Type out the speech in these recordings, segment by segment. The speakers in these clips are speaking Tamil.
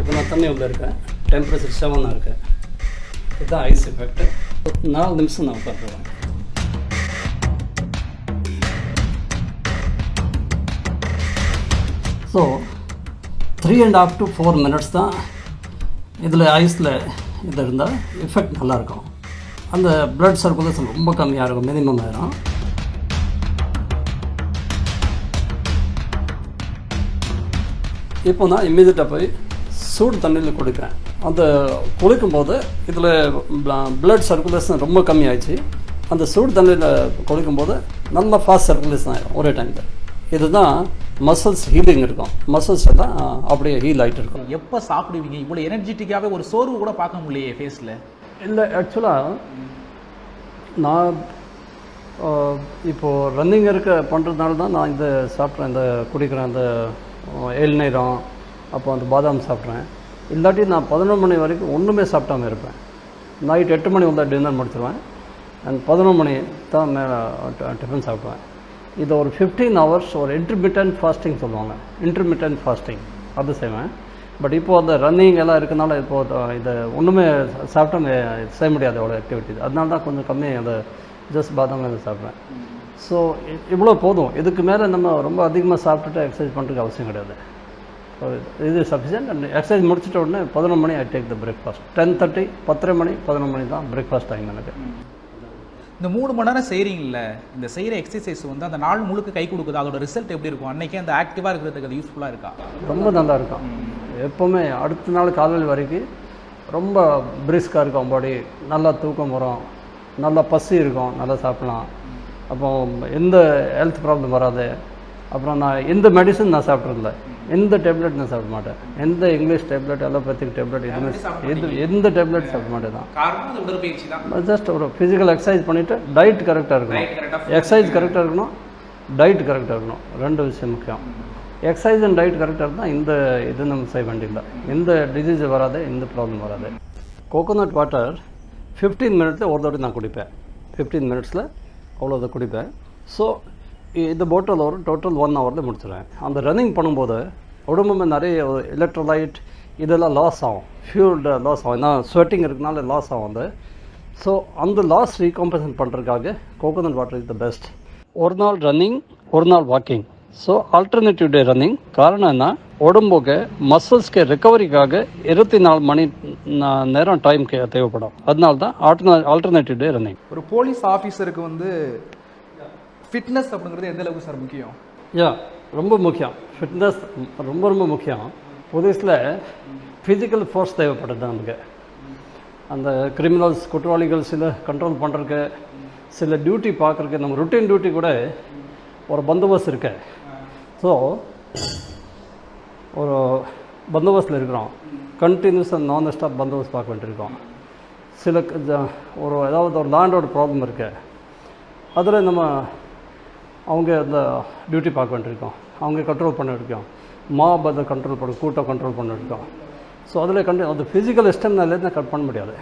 இப்போ நான் தண்ணி உள்ளே இருக்கேன், டெம்பரேச்சர் 7 இருக்கு. இதுதான் ஐஸ் எஃபெக்ட். 4 நிமிஷம் நான் உட்காந்துருவேன். ஸோ 3.5 to 4 minutes தான் இதில் ஐஸில் இது இருந்தால் எஃபெக்ட் நல்லாயிருக்கும். அந்த பிளட் சர்க்குலேஷன் ரொம்ப கம்மியாக இருக்கும், மினிமம் ஆயிரும். இப்போ நான் இம்மீடியட்டாக போய் சூடு தண்ணியில் குடிக்கிறேன். அந்த குளிக்கும்போது இதில் பிளட் சர்க்குலேஷன் ரொம்ப கம்மியாகிடுச்சு. அந்த சூடு தண்ணியில் குளிக்கும்போது நல்லா ஃபாஸ்ட் சர்க்குலேஷன் ஆகிடும் ஒரே டைமில். இதுதான் மசில்ஸ் ஹீலிங் இருக்கும். மசில்ஸ் எல்லாம் அப்படியே ஹீல் ஆகிட்டு இருக்கும். எப்போ சாப்பிடுவீங்க? இவ்வளோ எனர்ஜெட்டிக்காகவே ஒரு சோர்வு கூட பார்க்க முடியலையே ஃபேஸில். இல்லை, ஆக்சுவலாக நான் இப்போது ரன்னிங் பண்ணுறதுனால தான் நான் இந்த சாப்பிட்றேன், இந்த குடிக்கிறேன், அந்த இளநீரம், அப்போ அந்த பாதாம் சாப்பிட்றேன். இல்லாட்டி நான் 11 மணி வரைக்கும் ஒன்றுமே சாப்பிட்டாமல் இருப்பேன். நைட் 8 மணி வந்தால் டின்னர் முடிச்சிடுவேன். அண்ட் 11 மணி தான் மேலே டிஃபன் சாப்பிடுவேன். இது ஒரு 15 hours ஒரு இன்டர்மிட்டன்ட் ஃபாஸ்டிங் சொல்லுவாங்க. இன்டர்மிட்டன்ட் ஃபாஸ்டிங் அது செய்வேன். பட் இப்போது அந்த ரன்னிங் எல்லாம் இருக்கனால இப்போது இதை ஒன்றுமே சாப்பிட்டா செய்ய முடியாது அவ்வளோ ஆக்டிவிட்டிஸ். அதனால தான் கொஞ்சம் கம்மி அந்த ஜஸ்ட் பாதாம் இதை சாப்பிட்றேன். ஸோ இவ்வளோ போதும். இதுக்கு மேலே நம்ம ரொம்ப அதிகமாக சாப்பிட்டுட்டு எக்ஸசைஸ் பண்ணுறதுக்கு அவசியம் கிடையாது. ஸோ இது சஃபிஷியன்ட். அண்ட் எக்ஸசைஸ் முடிச்சிட்ட உடனே 11 மணி ஐ டேக் த பிரேக்ஃபாஸ்ட். 10:30, 10:30 மணி, 11 மணி தான் பிரேக்ஃபாஸ்ட் டைம் எனக்கு. இந்த 3 மணி நேரம் செய்கிறீங்கள, இந்த செய்கிற எக்ஸசைஸ் வந்து அந்த நாள் முழுக்க கை கொடுக்குது. அதோட ரிசல்ட் எப்படி இருக்கும்? அன்றைக்கே அந்த ஆக்டிவாக இருக்கிறதுக்கு அது யூஸ்ஃபுல்லாக இருக்கா? ரொம்ப நல்லா இருக்கும். எப்போவுமே அடுத்த நாள் காலையில் வரைக்கும் ரொம்ப பிரிஸ்காக இருக்கும் பாடி. நல்லா தூக்கம் வரும், நல்லா பசி இருக்கும், நல்லா சாப்பிட்லாம். அப்போ எந்த ஹெல்த் ப்ராப்ளம் வராது. அப்புறம் நான் எந்த மெடிசன் நான் சாப்பிட்றதில்ல, எந்த டேப்லெட் நான் சாப்பிட மாட்டேன். எந்த இங்கிலீஷ் டேப்லெட், அலோபதிக் டேப்லெட், எந்த டேப்லெட் சாப்பிட மாட்டேன் தான். ஜஸ்ட் ஒரு ஃபிசிக்கல் எக்ஸசைஸ் பண்ணிவிட்டு டயட் கரெக்டாக இருக்கணும். எக்ஸசைஸ் கரெக்டாக இருக்கணும், டயட் கரெக்டாக இருக்கணும். 2 விஷயம் முக்கியம். எக்ஸசைஸ் அண்ட் டயட் கரெக்டாக இருந்தால் இந்த இது நம்ம செய்ய வேண்டியதில்லை. எந்த டிசீஸ் வராது, எந்த ப்ராப்ளம் வராது. கோகோனட் வாட்டர் 15 மினிட்ஸில் ஒரு தடவை நான் குடிப்பேன். 15 மினிட்ஸில் அவ்வளோதை குடிப்பேன். ஸோ இந்த பாட்டில் ஒரு டோட்டல் 1 ஹவரில் முடிச்சிடுவேன். அந்த ரன்னிங் பண்ணும்போது உடம்புமே நிறைய எலக்ட்ரோலைட் இதெல்லாம் லாஸ் ஆகும், ஃபியூல்டு லாஸ் ஆகும். ஏன்னா ஸ்வெட்டிங் இருக்கனால லாஸ் ஆகும் அது. ஸோ அந்த லாஸ் ரீகாம்பன்சேட் பண்ணுறதுக்காக coconut water is the best. ஒரு நாள் ரன்னிங், ஒரு நாள் வாக்கிங். ஸோ ஆல்டர்னேட்டிவ் டே ரன்னிங். காரணம் என்ன, உடம்புக்கு மசில்ஸ்க்கு ரெக்கவரிக்காக 24 மணி நேரம் டைம் தேவைப்படும். அதனால தான் ஆல்டர்னேட்டிவ் டே ரன்னிங். ஒரு போலீஸ் ஆஃபீஸருக்கு வந்து ஃபிட்னஸ் அப்படிங்கிறது எந்த அளவுக்கு சார் முக்கியம்? ரொம்ப முக்கியம். ஃபிட்னஸ் ரொம்ப ரொம்ப முக்கியம். போலீஸில் ஃபிசிக்கல் ஃபோர்ஸ் தேவைப்படுது நமக்கு. அந்த கிரிமினல்ஸ், குற்றவாளிகள் சில கண்ட்ரோல் பண்ணுறதுக்கு, சில டியூட்டி பார்க்குறதுக்கு, நம்ம ருட்டீன் டியூட்டி கூட ஒரு பந்தோபஸ்து இருக்கு. ஸோ ஒரு பந்தோபஸ்தில் இருக்கிறோம், கண்டினியூஸாக நான் ஸ்டாப் பந்தோபஸ்து பார்க்க வேண்டியிருக்கோம். சில ஏதாவது ஒரு லேண்டோட ப்ராப்ளம் இருக்குது, அதில் நம்ம அவங்க அந்த டியூட்டி பார்க்க வேண்டியிருக்கோம், அவங்க கண்ட்ரோல் பண்ண இருக்கோம். மாப் அதை கண்ட்ரோல் பண்ண, கூட்டம் கண்ட்ரோல் பண்ண இருக்கோம். ஸோ அதில் அது ஃபிசிக்கல் எஸ்டம்னாலேருந்து கட் பண்ண முடியாது.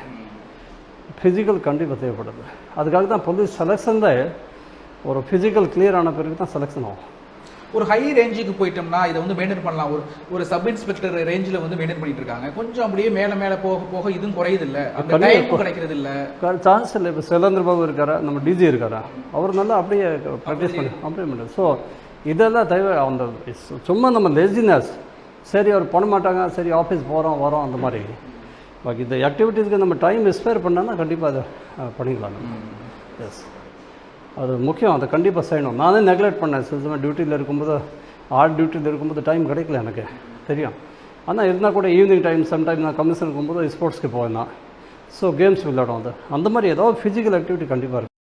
ஃபிசிக்கல் கண்டிப்பாக தேவைப்படுது. அதுக்காக தான் போலீஸ் செலெக்ஷனில் ஒரு ஃபிசிக்கல் கிளியர் ஆன பிறகு தான் செலெக்ஷன் ஆகும். ஒரு ஹை ரேஞ்சுக்கு போயிட்டோம்னா இதை வந்து மெயின்டைன் பண்ணலாம். ஒரு சப் இன்ஸ்பெக்டர் ரேஞ்சில் வந்து மெயின்டைன் பண்ணிட்டு இருக்காங்க. கொஞ்சம் அப்படியே மேலே போக போக இதுவும் குறையுது இல்லை, கிடைக்கிறது இல்லை, சான்ஸ் இல்லை. இப்போ சைலேந்திர பாபு இருக்காரா, நம்ம டிஜி இருக்காரா, அவர் நல்லா அப்படியே ப்ராக்டிஸ் பண்ணி அப்படியே பண்ணுறது. ஸோ இதெல்லாம் தேவை. அந்த சும்மா நம்ம லேசினஸ், சரி அவர் பண்ண மாட்டாங்க, சரி ஆஃபீஸ் போகிறோம் வரோம் அந்த மாதிரி. பாக்கி இந்த ஆக்டிவிட்டீஸ்க்கு நம்ம டைம் ஸ்பேர் பண்ணால் கண்டிப்பாக அதை பண்ணிக்கலாம். எஸ், அது முக்கியம். அதை கண்டிப்பாக செய்யணும். நானே நெக்லெக்ட் பண்ணேன். சில சமயம் டியூட்டியில் இருக்கும்போது, டியூட்டியில் இருக்கும்போது டைம் கிடைக்கல எனக்கு தெரியும். ஆனால் இருந்தால் கூட ஈவினிங் டைம் சம்டைம் நான் கமிஷன் இருக்கும்போது ஸ்போர்ட்ஸ்க்கு போவேன். ஸோ கேம்ஸ் விளையாடும். அந்த மாதிரி ஏதாவது ஃபிசிக்கல் ஆக்டிவிட்டி கண்டிப்பாக இருக்கும்.